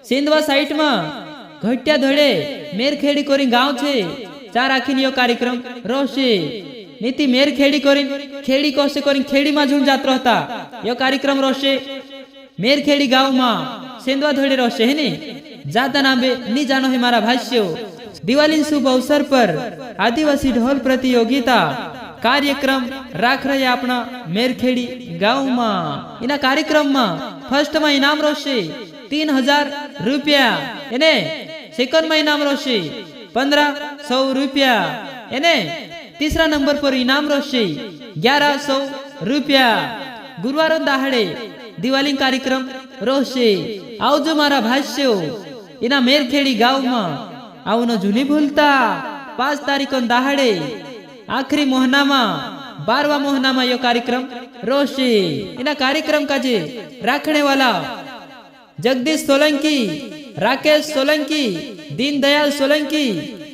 Sendhwa site में घट्या धड़े मेरखेड़ी कोरी गांव छे चार आखिन यो कार्यक्रम रोशे नीति मेरखेड़ी कोरी खेड़ी कोसे कोरी खेड़ी में झूम जात रहता यो कार्यक्रम रोशे मेरखेड़ी गांव में सिंधवा धड़े रोशे है ने जाता नाबे नी जानो है मारा भाष्यो दिवाली शुभ अवसर पर आदिवासी ढोल प्रतियोगिता कार्यक्रम राख रहे अपना मेरखेड़ी गांव में इना कार्यक्रम में फर्स्ट में इनाम रोशे 3000 रुपया एने सेकंड में इनाम रोशे 1500 रुपया एने तीसरा नंबर पर इनाम रोशे 1100 रुपया गुरुवार दाहड़े दिवाली कार्यक्रम रोशे आवजो मारा भाष्यो इना मेरखेड़ी गांव में आवनो जूनी भूलता 5 तारीख दाहड़े आखिरी मोहना में 12वां मोहना में यो कार्यक्रम रोशे इना कार्यक्रम का जे राखने वाला जगदीश सोलंकी, राकेश सोलंकी, दीनदयाल सोलंकी,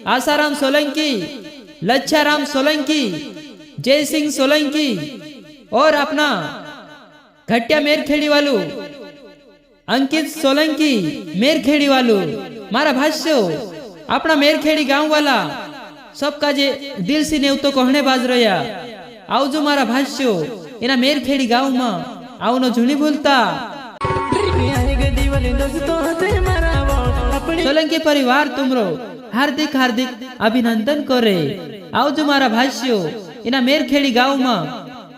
आसाराम सोलंकी, लच्छाराम सोलंकी, जय सिंह सोलंकी और अपना घटिया मेरखेड़ी वालू अंकित सोलंकी मेरखेड़ी वालू मारा भाष्यो अपना मेरखेड़ी गांव वाला सबका जे दिल से नेव तो कहने बाज रहा आवजो मारा भाष्यो इना मेरखेड़ी गांव में आवनो झूनी भूलता सोलंकी परिवार तुमरो हार्दिक हार्दिक अभिनंदन करे आवजो मारा भाष्यो इना मेरखेड़ी गांव में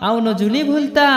आवनो झूनी भूलता।